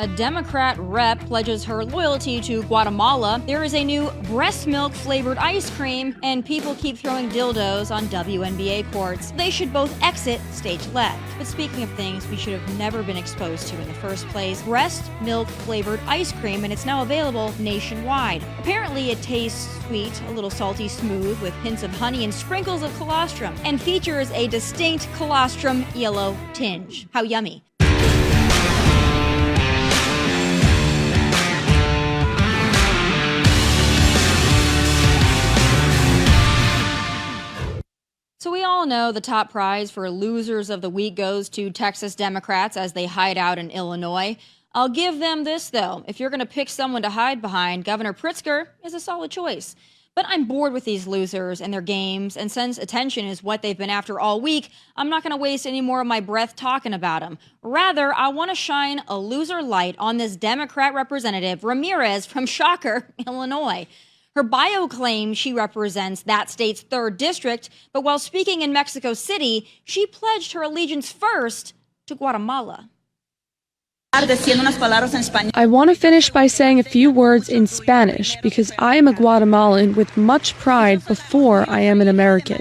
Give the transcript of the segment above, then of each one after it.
A Democrat rep pledges her loyalty to Guatemala. There is a new breast milk flavored ice cream, and people keep throwing dildos on WNBA courts. They should both exit stage left. But speaking of things we should have never been exposed to in the first place, breast milk flavored ice cream, and it's now available nationwide. Apparently it tastes sweet, a little salty smooth, with hints of honey and sprinkles of colostrum, and features a distinct colostrum yellow tinge. How yummy. So we all know the top prize for losers of the week goes to Texas Democrats as they hide out in Illinois. I'll give them this, though. If you're going to pick someone to hide behind, Governor Pritzker is a solid choice. But I'm bored with these losers and their games, and since attention is what they've been after all week, I'm not going to waste any more of my breath talking about them. Rather, I want to shine a loser light on this Democrat representative, Ramirez from Shocker, Illinois. Her bio claims she represents that state's 3rd district, but while speaking in Mexico City, she pledged her allegiance first to Guatemala. I want to finish by saying a few words in Spanish because I am a Guatemalan with much pride before I am an American.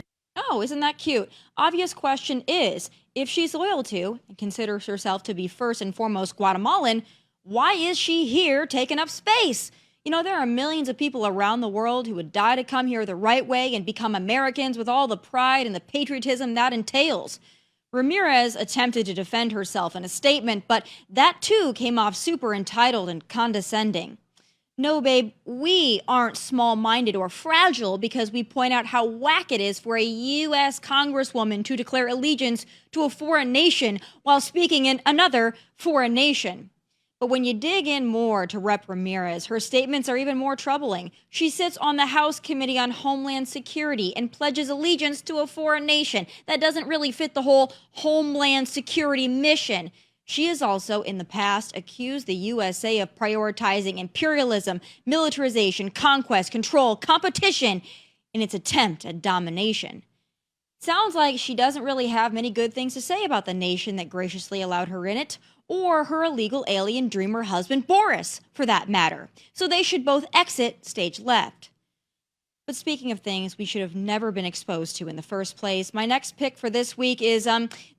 Oh, isn't that cute? Obvious question is, if she's loyal to and considers herself to be first and foremost Guatemalan, why is she here taking up space? You know, there are millions of people around the world who would die to come here the right way and become Americans with all the pride and the patriotism that entails. Ramirez attempted to defend herself in a statement, but that too came off super entitled and condescending. No, babe, we aren't small-minded or fragile because we point out how whack it is for a U.S. Congresswoman to declare allegiance to a foreign nation while speaking in another foreign nation. But when you dig in more to Rep. Ramirez, her statements are even more troubling. She sits on the House Committee on Homeland Security and pledges allegiance to a foreign nation. That doesn't really fit the whole Homeland Security mission. She has also, in the past, accused the USA of prioritizing imperialism, militarization, conquest, control, competition in its attempt at domination. Sounds like she doesn't really have many good things to say about the nation that graciously allowed her in it, or her illegal alien dreamer husband, Boris, for that matter. So they should both exit stage left. But speaking of things we should have never been exposed to in the first place, my next pick for this week is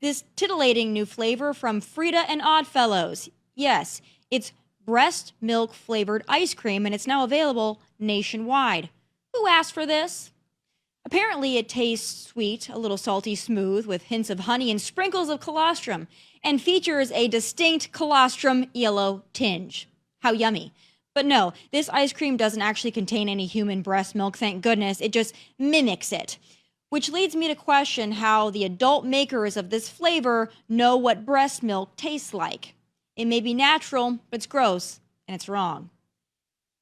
this titillating new flavor from Frida and Oddfellows. Yes, it's breast milk flavored ice cream, and it's now available nationwide. Who asked for this? Apparently it tastes sweet, a little salty smooth, with hints of honey and sprinkles of colostrum, and features a distinct colostrum yellow tinge. How yummy. But no, this ice cream doesn't actually contain any human breast milk, thank goodness. It just mimics it. Which leads me to question how the adult makers of this flavor know what breast milk tastes like. It may be natural, but it's gross, and it's wrong.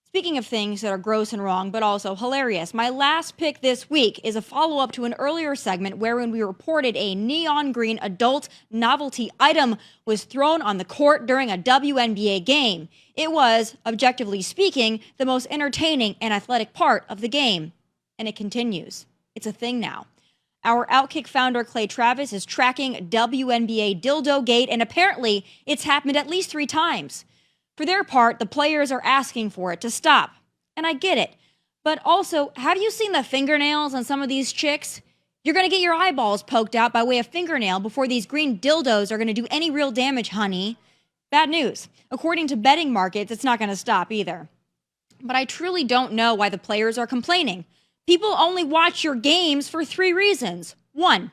Speaking of things that are gross and wrong, but also hilarious, my last pick this week is a follow-up to an earlier segment wherein we reported a neon green adult novelty item was thrown on the court during a WNBA game. It was, objectively speaking, the most entertaining and athletic part of the game. And it continues. It's a thing now. Our Outkick founder, Clay Travis, is tracking WNBA Dildo Gate, and apparently it's happened at least 3 times. For their part, the players are asking for it to stop. And I get it. But also, have you seen the fingernails on some of these chicks? You're going to get your eyeballs poked out by way of fingernail before these green dildos are going to do any real damage, honey. Bad news. According to betting markets, it's not going to stop either. But I truly don't know why the players are complaining. People only watch your games for 3 reasons. 1,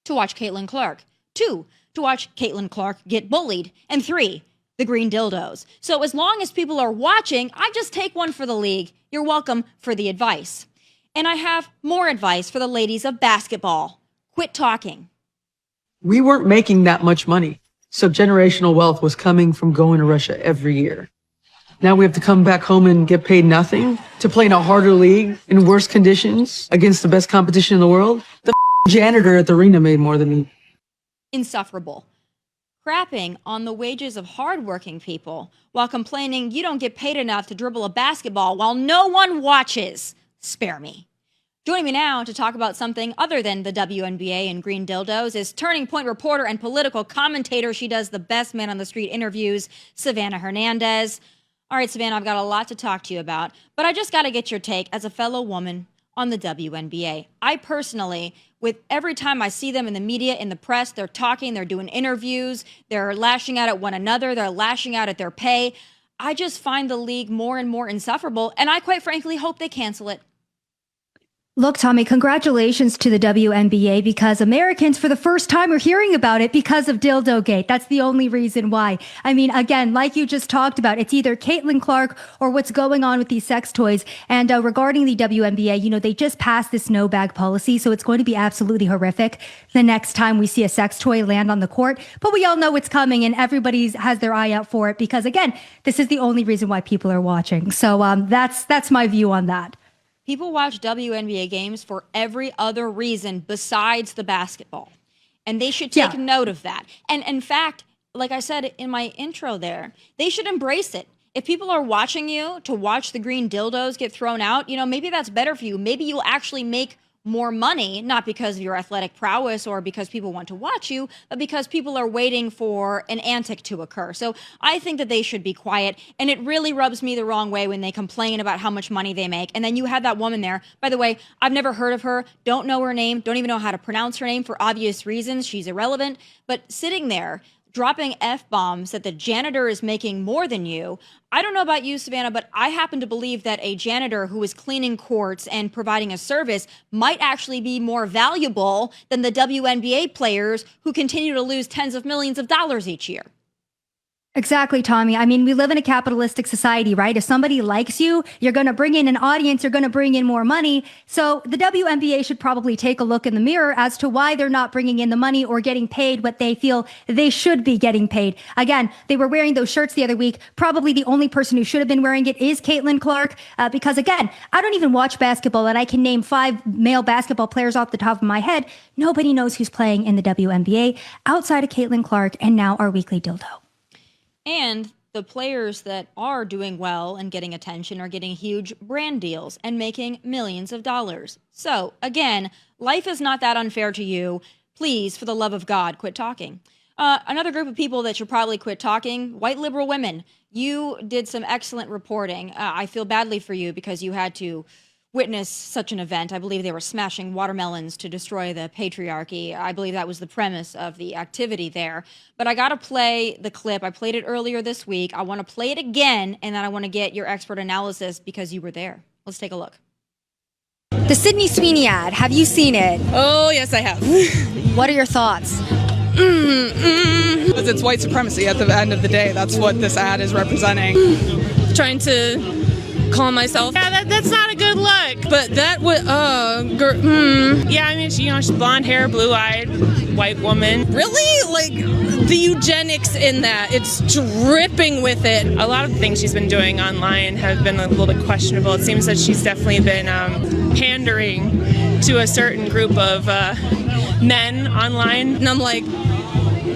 to watch Caitlin Clark. 2, to watch Caitlin Clark get bullied. And 3, the green dildos. So as long as people are watching, I just take one for the league. You're welcome for the advice. And I have more advice for the ladies of basketball. Quit talking. We weren't making that much money, so generational wealth was coming from going to Russia every year. Now we have to come back home and get paid nothing to play in a harder league in worse conditions against the best competition in the world. The janitor at the arena made more than me. Insufferable. Crapping on the wages of hardworking people while complaining you don't get paid enough to dribble a basketball while no one watches. Spare me. Joining me now to talk about something other than the WNBA and green dildos is Turning Point reporter and political commentator. She does the best man on the street interviews, Savannah Hernandez. All right, Savannah, I've got a lot to talk to you about, but I just got to get your take as a fellow woman on the WNBA. I personally, with every time I see them in the media, in the press, they're talking, they're doing interviews, they're lashing out at one another, they're lashing out at their pay. I just find the league more and more insufferable, and I quite frankly hope they cancel it. Look, Tomi, congratulations to the WNBA, because Americans for the first time are hearing about it because of Dildo Gate. That's the only reason why. I mean, again, like you just talked about, it's either Caitlin Clark or what's going on with these sex toys. And regarding the WNBA, they just passed this no bag policy, so it's going to be absolutely horrific the next time we see a sex toy land on the court. But we all know it's coming, and everybody has their eye out for it because, again, this is the only reason why people are watching. So that's my view on that. People watch WNBA games for every other reason besides the basketball. And they should take note of that. And in fact, like I said in my intro there, they should embrace it. If people are watching you to watch the green dildos get thrown out, maybe that's better for you. Maybe you'll actually make more money, not because of your athletic prowess or because people want to watch you, but because people are waiting for an antic to occur. So I think that they should be quiet. And it really rubs me the wrong way when they complain about how much money they make. And then you have that woman there. By the way, I've never heard of her, don't know her name, don't even know how to pronounce her name for obvious reasons. She's irrelevant. But sitting there, dropping F-bombs that the janitor is making more than you. I don't know about you, Savannah, but I happen to believe that a janitor who is cleaning courts and providing a service might actually be more valuable than the WNBA players who continue to lose tens of millions of dollars each year. Exactly, Tomi. I mean, we live in a capitalistic society, right? If somebody likes you, you're going to bring in an audience, you're going to bring in more money. So the WNBA should probably take a look in the mirror as to why they're not bringing in the money or getting paid what they feel they should be getting paid. Again, they were wearing those shirts the other week. Probably the only person who should have been wearing it is Caitlin Clark, because again, I don't even watch basketball, and I can name 5 male basketball players off the top of my head. Nobody knows who's playing in the WNBA outside of Caitlin Clark and now our weekly dildo. And the players that are doing well and getting attention are getting huge brand deals and making millions of dollars. So, again, life is not that unfair to you. Please, for the love of God, quit talking. Another group of people that should probably quit talking, white liberal women. You did some excellent reporting. I feel badly for you because you had to witness such an event. I believe they were smashing watermelons to destroy the patriarchy. I believe that was the premise of the activity there. But I got to play the clip. I played it earlier this week. I want to play it again, and then I want to get your expert analysis because you were there. Let's take a look. The Sydney Sweeney ad, have you seen it? Oh, yes, I have. What are your thoughts? Because it's white supremacy at the end of the day. That's what this ad is representing. Trying to calm myself. Yeah, that's not a good look. But that would, Yeah, I mean, she's blonde hair, blue-eyed, white woman. Really? Like, the eugenics in that, it's dripping with it. A lot of the things she's been doing online have been a little bit questionable. It seems that she's definitely been pandering to a certain group of men online. And I'm like,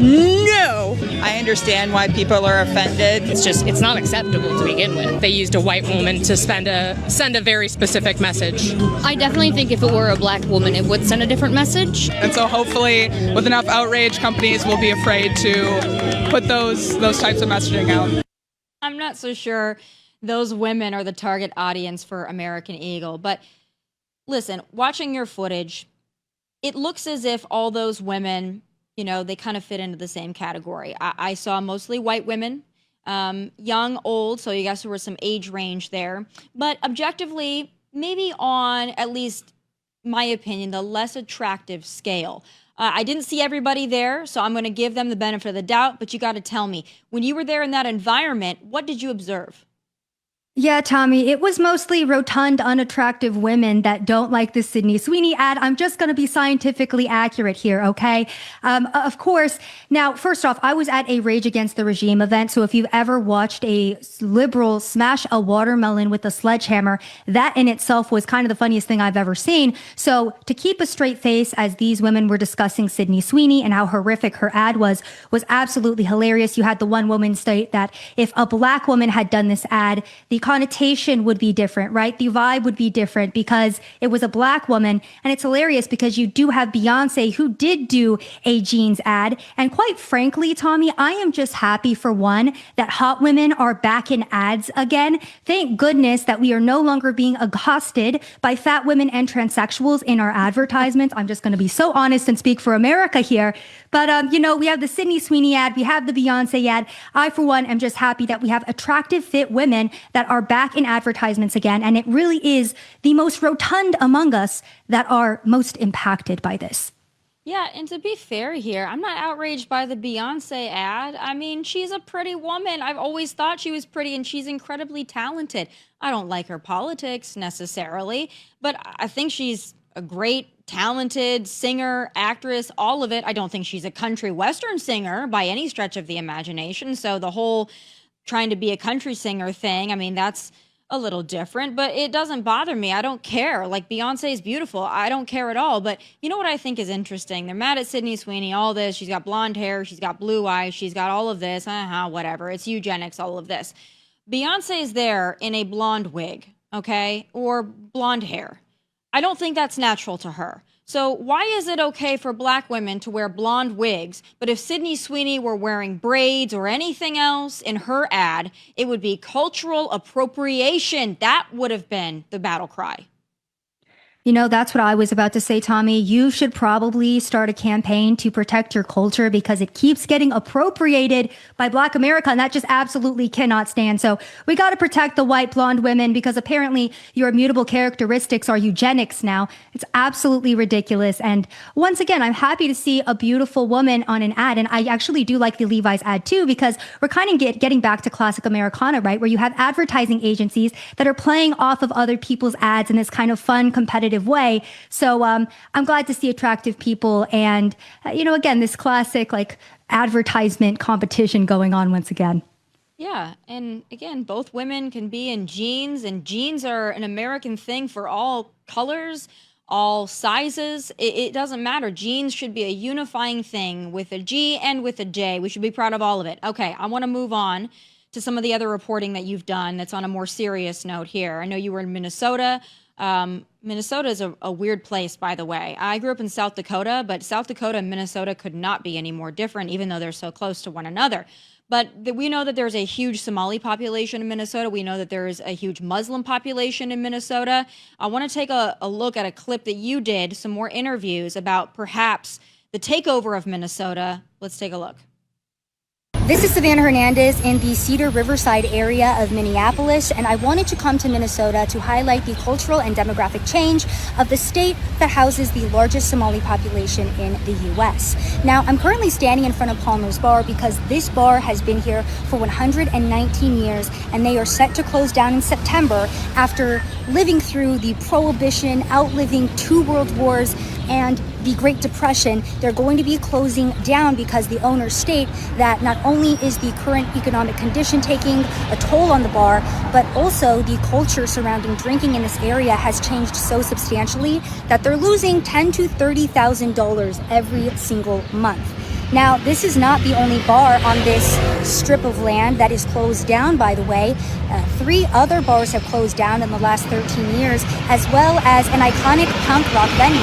no. I understand why people are offended. It's not acceptable to begin with. They used a white woman to send a very specific message. I definitely think if it were a black woman, it would send a different message. And so hopefully with enough outrage, companies will be afraid to put those types of messaging out. I'm not so sure those women are the target audience for American Eagle, but listen, watching your footage, it looks as if all those women, they kind of fit into the same category. I saw mostly white women, young, old, so you guess there was some age range there. But objectively, maybe on, at least my opinion, the less attractive scale. I didn't see everybody there, so I'm going to give them the benefit of the doubt, but you got to tell me, when you were there in that environment, what did you observe? Yeah, Tomi, it was mostly rotund, unattractive women that don't like the Sydney Sweeney ad. I'm just going to be scientifically accurate here, okay? Of course. Now, first off, I was at a Rage Against the Regime event, so if you've ever watched a liberal smash a watermelon with a sledgehammer, that in itself was kind of the funniest thing I've ever seen. So to keep a straight face as these women were discussing Sydney Sweeney and how horrific her ad was absolutely hilarious. You had the one woman state that if a black woman had done this ad, the connotation would be different, right? The vibe would be different because it was a black woman. And it's hilarious because you do have Beyonce who did do a jeans ad. And quite frankly, Tomi, I am just happy for one that hot women are back in ads again. Thank goodness that we are no longer being accosted by fat women and transsexuals in our advertisements. I'm just going to be so honest and speak for America here. But, we have the Sydney Sweeney ad. We have the Beyonce ad. I, for one, am just happy that we have attractive, fit women that are back in advertisements again. And it really is the most rotund among us that are most impacted by this. Yeah, and to be fair here, I'm not outraged by the Beyonce ad. I mean, she's a pretty woman. I've always thought she was pretty, and she's incredibly talented. I don't like her politics necessarily, but I think she's a great, talented singer, actress, all of it. I don't think she's a country western singer by any stretch of the imagination. So the whole trying to be a country singer thing, I mean, that's a little different, but it doesn't bother me. I don't care. Like, Beyonce is beautiful. I don't care at all. But you know what I think is interesting? They're mad at Sydney Sweeney, all this. She's got blonde hair. She's got blue eyes. She's got all of this. Whatever. It's eugenics, all of this. Beyonce is there in a blonde wig, okay? Or blonde hair. I don't think that's natural to her. So why is it okay for black women to wear blonde wigs, but if Sydney Sweeney were wearing braids or anything else in her ad, it would be cultural appropriation? That would have been the battle cry. That's what I was about to say, Tomi. You should probably start a campaign to protect your culture because it keeps getting appropriated by Black America, and that just absolutely cannot stand. So we got to protect the white blonde women because apparently your immutable characteristics are eugenics now. It's absolutely ridiculous. And once again, I'm happy to see a beautiful woman on an ad. And I actually do like the Levi's ad too, because we're kind of getting back to classic Americana, right? Where you have advertising agencies that are playing off of other people's ads in this kind of fun, competitive way. So I'm glad to see attractive people and, again, this classic like advertisement competition going on once again. Yeah. And again, both women can be in jeans, and jeans are an American thing for all colors, all sizes. It doesn't matter. Jeans should be a unifying thing with a G and with a J. We should be proud of all of it. Okay. I want to move on to some of the other reporting that you've done that's on a more serious note here. I know you were in Minnesota. Minnesota is a weird place, by the way. I grew up in South Dakota, but South Dakota and Minnesota could not be any more different, even though they're so close to one another. But we know that there's a huge Somali population in Minnesota. We know that there is a huge Muslim population in Minnesota. I want to take a look at a clip that you did, some more interviews about perhaps the takeover of Minnesota. Let's take a look. This is Savannah Hernandez in the Cedar Riverside area of Minneapolis, and I wanted to come to Minnesota to highlight the cultural and demographic change of the state that houses the largest Somali population in the U.S. Now, I'm currently standing in front of Palmer's Bar because this bar has been here for 119 years, and they are set to close down in September after living through the Prohibition, outliving 2 world wars, and the Great Depression. They're going to be closing down because the owners state that not only is the current economic condition taking a toll on the bar, but also the culture surrounding drinking in this area has changed so substantially that they're losing $10,000 to $30,000 every single month. Now, this is not the only bar on this strip of land that is closed down, by the way. 3 other bars have closed down in the last 13 years, as well as an iconic punk rock venue.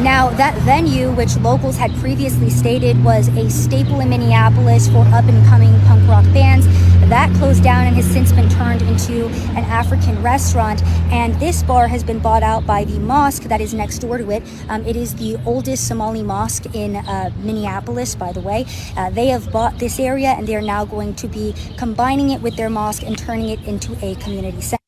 Now, that venue, which locals had previously stated was a staple in Minneapolis for up-and-coming punk rock bands, that closed down and has since been turned into an African restaurant. And this bar has been bought out by the mosque that is next door to it. It is the oldest Somali mosque in Minneapolis, by the way. They have bought this area, and they're now going to be combining it with their mosque and turning it into a community center.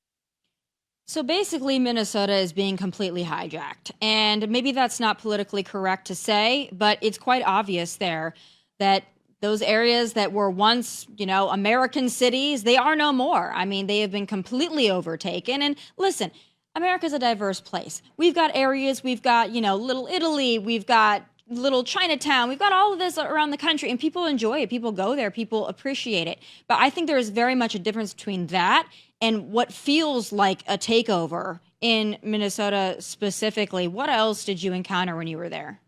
So basically, Minnesota is being completely hijacked. And maybe that's not politically correct to say, but it's quite obvious there that those areas that were once, American cities, they are no more. I mean, they have been completely overtaken. And listen, America's a diverse place. We've got areas, we've got, Little Italy, we've got little Chinatown. We've got all of this around the country, and people enjoy it. People go there. People appreciate it. But I think there is very much a difference between that and what feels like a takeover in Minnesota specifically. What else did you encounter when you were there?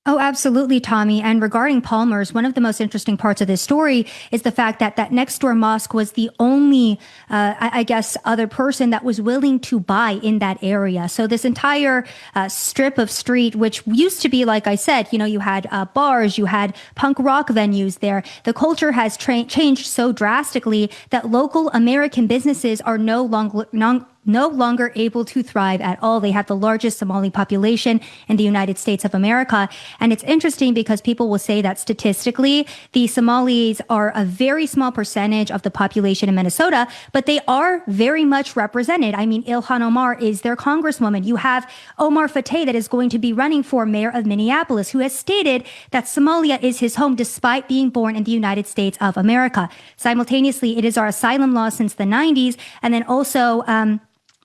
Oh, absolutely, Tommy. And regarding Palmer's, one of the most interesting parts of this story is the fact that that next door mosque was the only, I guess, other person that was willing to buy in that area. So this entire strip of street, which used to be, like I said, you had bars, you had punk rock venues there. The culture has changed so drastically that local American businesses are no longer able to thrive at all. They have the largest Somali population in the United States of America. And it's interesting because people will say that statistically, the Somalis are a very small percentage of the population in Minnesota, but they are very much represented. I mean, Ilhan Omar is their congresswoman. You have Omar Fateh that is going to be running for mayor of Minneapolis, who has stated that Somalia is his home despite being born in the United States of America. Simultaneously, it is our asylum law since the 90s. And then also,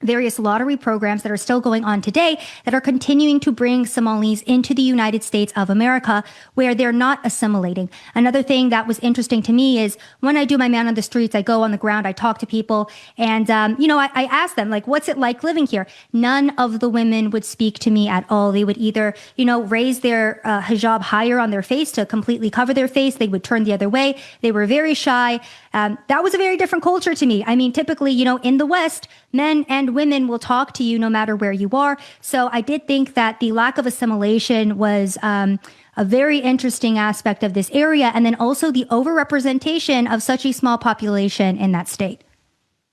various lottery programs that are still going on today that are continuing to bring Somalis into the United States of America where they're not assimilating. Another thing that was interesting to me is when I do my man on the streets, I go on the ground, I talk to people, and, I ask them, like, what's it like living here? None of the women would speak to me at all. They would either, raise their hijab higher on their face to completely cover their face. They would turn the other way. They were very shy. That was a very different culture to me. I mean, typically, in the West, men and women will talk to you no matter where you are. So I did think that the lack of assimilation was a very interesting aspect of this area. And then also the overrepresentation of such a small population in that state.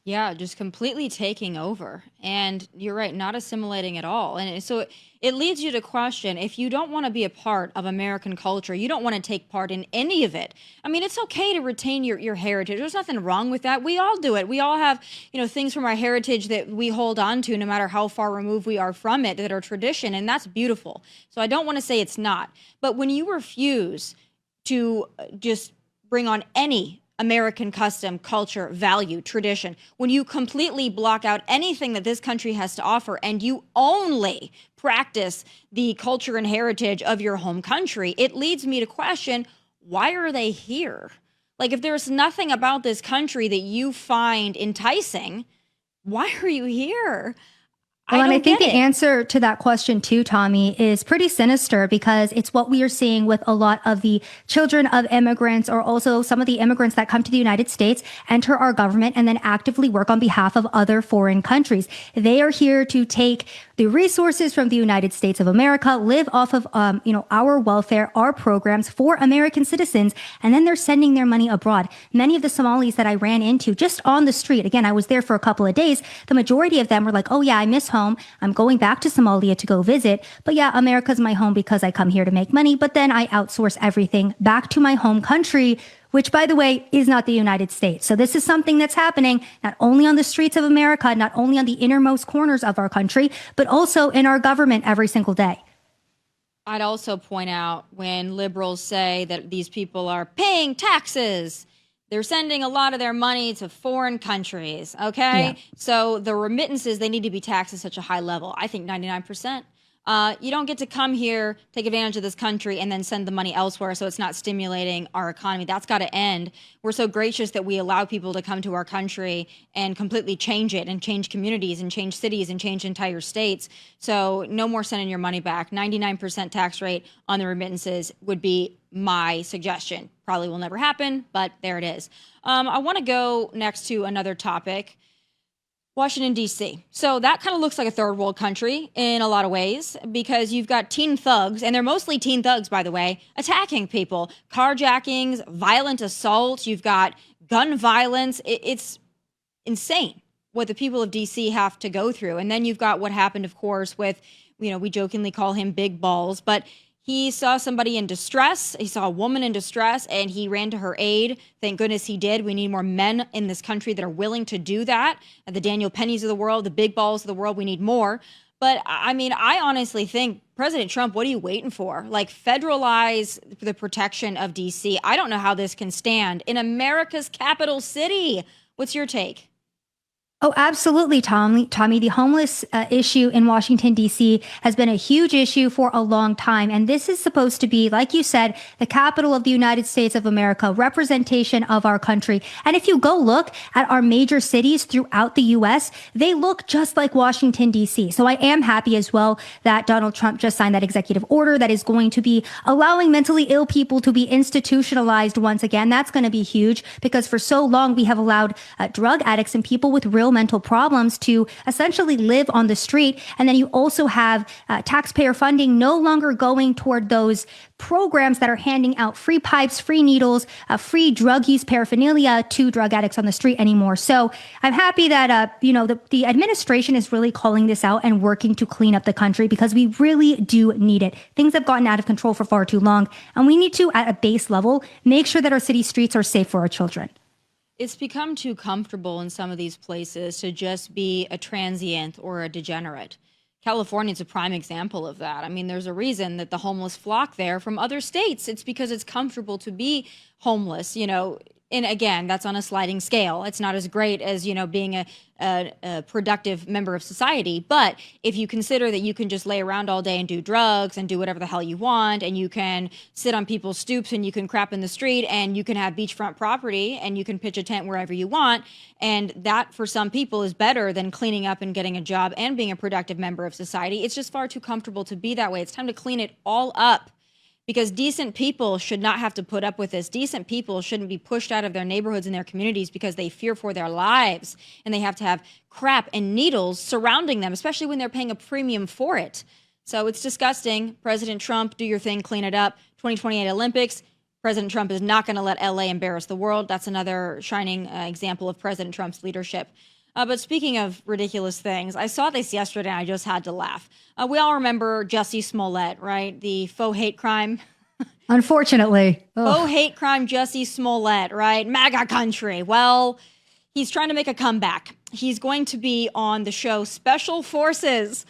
Yeah, just completely taking over. And you're right, not assimilating at all. And so it leads you to question, if you don't want to be a part of American culture, you don't want to take part in any of it. I mean, it's okay to retain your heritage. There's nothing wrong with that. We all do it. We all have, things from our heritage that we hold on to no matter how far removed we are from it, that are tradition. And that's beautiful. So I don't want to say it's not. But when you refuse to just bring on any American custom, culture, value, tradition, when you completely block out anything that this country has to offer and you only practice the culture and heritage of your home country, it leads me to question, why are they here? Like, if there's nothing about this country that you find enticing, why are you here? Well, and I think the answer to that question too, Tomi, is pretty sinister because it's what we are seeing with a lot of the children of immigrants, or also some of the immigrants that come to the United States, enter our government, and then actively work on behalf of other foreign countries. They are here to take the resources from the United States of America, live off of, our welfare, our programs for American citizens, and then they're sending their money abroad. Many of the Somalis that I ran into just on the street, again, I was there for a couple of days, the majority of them were like, oh yeah, I miss home. I'm going back to Somalia to go visit. But yeah, America's my home because I come here to make money, but then I outsource everything back to my home country, which, by the way, is not the United States. So this is something that's happening not only on the streets of America, not only on the innermost corners of our country, but also in our government every single day. I'd also point out, when liberals say that these people are paying taxes, they're sending a lot of their money to foreign countries, okay? Yeah. So the remittances, they need to be taxed at such a high level. I think 99%. You don't get to come here, take advantage of this country, and then send the money elsewhere so it's not stimulating our economy. That's got to end. We're so gracious that we allow people to come to our country and completely change it, and change communities, and change cities, and change entire states. So no more sending your money back. 99% tax rate on the remittances would be my suggestion. Probably will never happen, but there it is. I want to go next to another topic. Washington, D.C. So that kind of looks like a third world country in a lot of ways, because you've got teen thugs, and they're mostly teen thugs, by the way, attacking people, carjackings, violent assault. You've got gun violence. It's insane what the people of D.C. have to go through. And then you've got what happened, of course, with, we jokingly call him Big Balls, but he saw somebody in distress. He saw a woman in distress, and he ran to her aid. Thank goodness he did. We need more men in this country that are willing to do that. The Daniel Pennies of the world, the Big Balls of the world, we need more. But I mean, I honestly think, President Trump, what are you waiting for? Like, federalize the protection of D.C. I don't know how this can stand in America's capital city. What's your take? Oh, absolutely, Tommy. The homeless issue in Washington, D.C. has been a huge issue for a long time. And this is supposed to be, like you said, the capital of the United States of America, representation of our country. And if you go look at our major cities throughout the U.S., they look just like Washington, D.C. So I am happy as well that Donald Trump just signed that executive order that is going to be allowing mentally ill people to be institutionalized once again. That's going to be huge because for so long we have allowed drug addicts and people with real mental problems to essentially live on the street. And then you also have taxpayer funding no longer going toward those programs that are handing out free pipes, free needles, free drug use paraphernalia to drug addicts on the street anymore. So I'm happy that, the administration is really calling this out and working to clean up the country because we really do need it. Things have gotten out of control for far too long. And we need to, at a base level, make sure that our city streets are safe for our children. It's become too comfortable in some of these places to just be a transient or a degenerate. California is a prime example of that. I mean, there's a reason that the homeless flock there from other states. It's because it's comfortable to be homeless, And again, that's on a sliding scale. It's not as great as, being a productive member of society. But if you consider that you can just lay around all day and do drugs and do whatever the hell you want, and you can sit on people's stoops and you can crap in the street and you can have beachfront property and you can pitch a tent wherever you want. And that for some people is better than cleaning up and getting a job and being a productive member of society. It's just far too comfortable to be that way. It's time to clean it all up. Because decent people should not have to put up with this. Decent people shouldn't be pushed out of their neighborhoods and their communities because they fear for their lives and they have to have crap and needles surrounding them, especially when they're paying a premium for it. So it's disgusting. President Trump, do your thing, clean it up. 2028 Olympics, President Trump is not going to let LA embarrass the world. That's another shining example of President Trump's leadership. But speaking of ridiculous things, I saw this yesterday and I just had to laugh. We all remember Jussie Smollett, right? The faux hate crime. Unfortunately. Faux hate crime Jussie Smollett, right? MAGA country. Well, he's trying to make a comeback. He's going to be on the show Special Forces.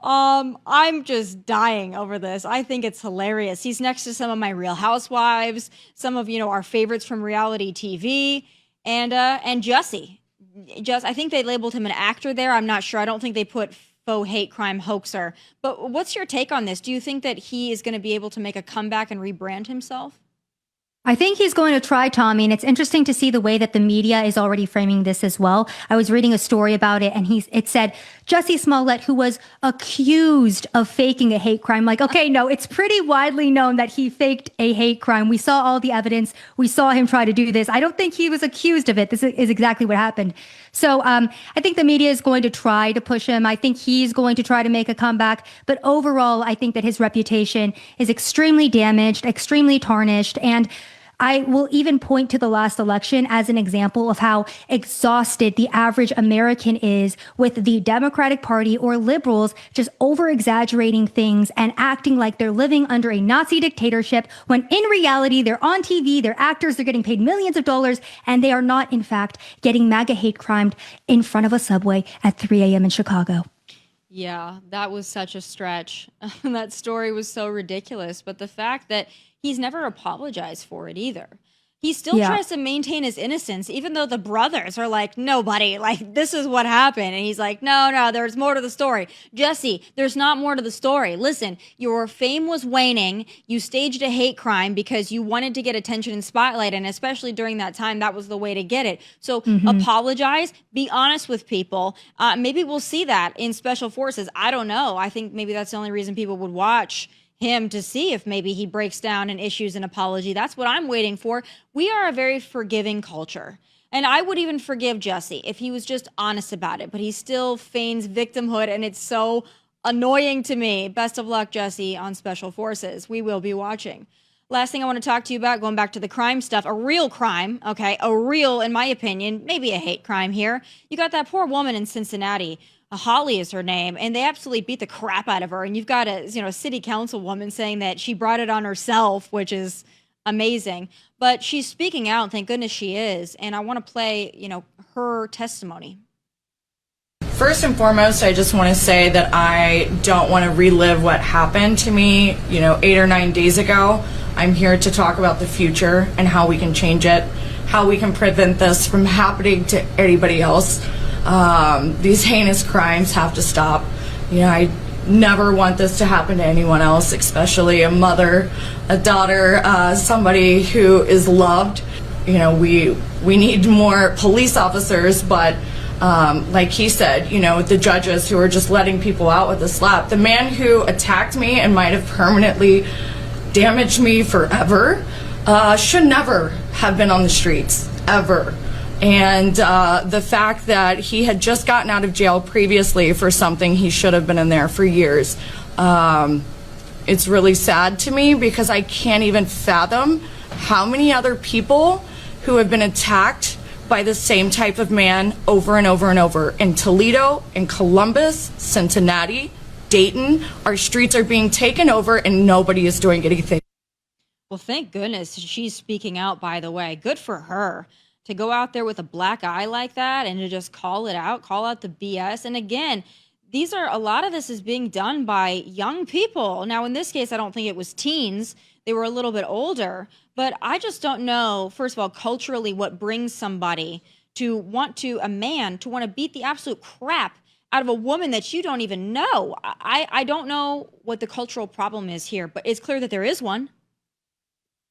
I'm just dying over this. I think it's hilarious. He's next to some of my Real Housewives, some of, our favorites from reality TV, and Jussie. I think they labeled him an actor there. I'm not sure. I don't think they put faux hate crime hoaxer. But what's your take on this? Do you think that he is going to be able to make a comeback and rebrand himself? I think he's going to try, Tommy, and it's interesting to see the way that the media is already framing this as well. I was reading a story about it, and it said Jussie Smollett, who was accused of faking a hate crime. Like, okay, no, it's pretty widely known that he faked a hate crime. We saw all the evidence. We saw him try to do this. I don't think he was accused of it. This is exactly what happened. So I think the media is going to try to push him. I think he's going to try to make a comeback. But overall, I think that his reputation is extremely damaged, extremely tarnished, and I will even point to the last election as an example of how exhausted the average American is with the Democratic Party or liberals just over-exaggerating things and acting like they're living under a Nazi dictatorship when in reality they're on TV, they're actors, they're getting paid millions of dollars, and they are not, in fact, getting MAGA hate crimed in front of a subway at 3 a.m. in Chicago. Yeah, that was such a stretch. That story was so ridiculous. But the fact that he's never apologized for it either. He still tries to maintain his innocence, even though the brothers are like, no, buddy, like, this is what happened. And he's like, no, there's more to the story. Jussie, there's not more to the story. Listen, your fame was waning. You staged a hate crime because you wanted to get attention and spotlight. And especially during that time, that was the way to get it. So apologize, be honest with people. Maybe we'll see that in Special Forces. I don't know. I think maybe that's the only reason people would watch him, to see if maybe he breaks down and issues an apology. That's what I'm waiting for. We are a very forgiving culture. And I would even forgive Jussie if he was just honest about it, but he still feigns victimhood, and it's so annoying to me. Best of luck, Jussie, on Special Forces. We will be watching. Last thing I want to talk to you about, going back to the crime stuff, a real crime, okay? A real, in my opinion, maybe a hate crime here. You got that poor woman in Cincinnati. Holly is her name, and they absolutely beat the crap out of her. And you've got a city councilwoman saying that she brought it on herself, which is amazing. But she's speaking out, thank goodness she is. And I want to play, her testimony. First and foremost, I just want to say that I don't want to relive what happened to me, 8 or 9 days ago. I'm here to talk about the future and how we can change it, how we can prevent this from happening to anybody else. These heinous crimes have to stop. You know, I never want this to happen to anyone else, especially a mother, a daughter, somebody who is loved. You know, we need more police officers, but like he said, you know, the judges who are just letting people out with a slap. The man who attacked me and might have permanently damaged me forever should never have been on the streets, ever. And the fact that he had just gotten out of jail previously for something he should have been in there for years, it's really sad to me because I can't even fathom how many other people who have been attacked by the same type of man over and over and over. In Toledo, in Columbus, Cincinnati, Dayton, our streets are being taken over and nobody is doing anything. Well, thank goodness she's speaking out, by the way. Good for her to go out there with a black eye like that and to just call it out, call out the BS. And again, a lot of this is being done by young people. Now, in this case, I don't think it was teens. They were a little bit older, but I just don't know, first of all, culturally, what brings somebody a man to want to beat the absolute crap out of a woman that you don't even know. I don't know what the cultural problem is here, but it's clear that there is one.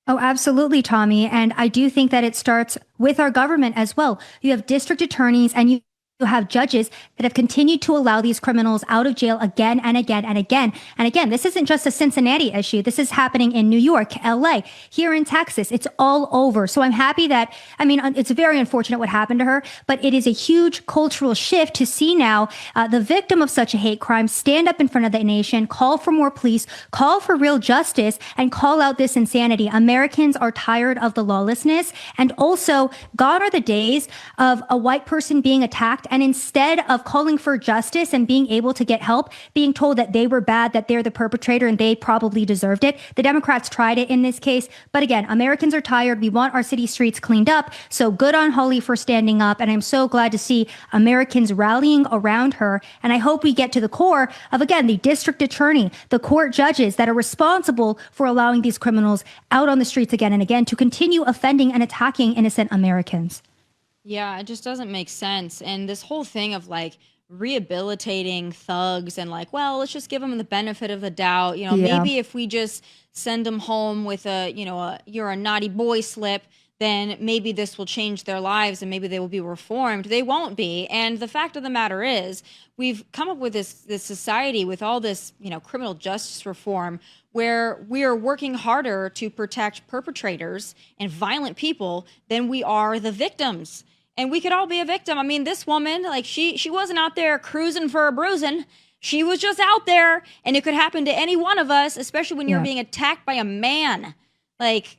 Oh, absolutely, Tomi. And I do think that it starts with our government as well. You have district attorneys and you have judges that have continued to allow these criminals out of jail again and again and again. And again, this isn't just a Cincinnati issue. This is happening in New York, LA, here in Texas. It's all over. So I'm happy that, I mean, it's very unfortunate what happened to her, but it is a huge cultural shift to see now the victim of such a hate crime stand up in front of the nation, call for more police, call for real justice, and call out this insanity. Americans are tired of the lawlessness. And also, gone are the days of a white person being attacked and instead of calling for justice and being able to get help, being told that they were bad, that they're the perpetrator and they probably deserved it. The Democrats tried it in this case. But again, Americans are tired. We want our city streets cleaned up. So good on Holly for standing up. And I'm so glad to see Americans rallying around her. And I hope we get to the core of, again, the district attorney, the court judges that are responsible for allowing these criminals out on the streets again and again to continue offending and attacking innocent Americans. Yeah, it just doesn't make sense. And this whole thing of like rehabilitating thugs and like, well, let's just give them the benefit of the doubt. You know, maybe if we just send them home with you're a naughty boy slip, then maybe this will change their lives and maybe they will be reformed. They won't be. And the fact of the matter is, we've come up with this society with all this, criminal justice reform where we are working harder to protect perpetrators and violent people than we are the victims. And we could all be a victim. I mean, this woman, like she wasn't out there cruising for a bruising. She was just out there, and it could happen to any one of us, especially when you're being attacked by a man. Like,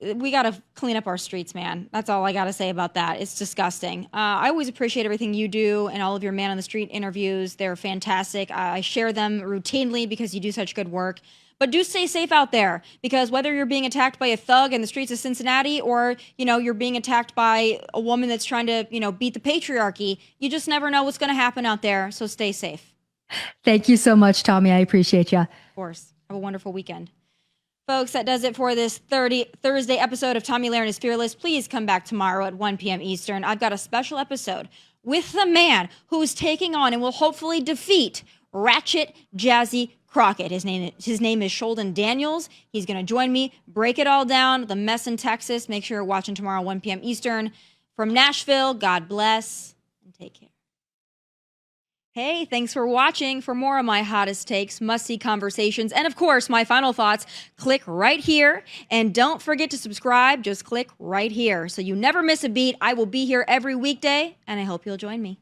we got to clean up our streets, man. That's all I got to say about that. It's disgusting. I always appreciate everything you do and all of your man on the street interviews. They're fantastic. I share them routinely because you do such good work. But do stay safe out there, because whether you're being attacked by a thug in the streets of Cincinnati or, you're being attacked by a woman that's trying to, beat the patriarchy, you just never know what's going to happen out there. So stay safe. Thank you so much, Tomi. I appreciate you. Of course. Have a wonderful weekend. Folks, that does it for this Thursday episode of Tomi Lahren is Fearless. Please come back tomorrow at 1 p.m. Eastern. I've got a special episode with the man who is taking on and will hopefully defeat Ratchet Jazzy Crockett. His name is Sheldon Daniels. He's going to join me, break it all down, the mess in Texas. Make sure you're watching tomorrow, 1 p.m. Eastern. From Nashville, God bless and take care. Hey, thanks for watching. For more of my hottest takes, must-see conversations, and of course, my final thoughts, click right here. And don't forget to subscribe. Just click right here so you never miss a beat. I will be here every weekday, and I hope you'll join me.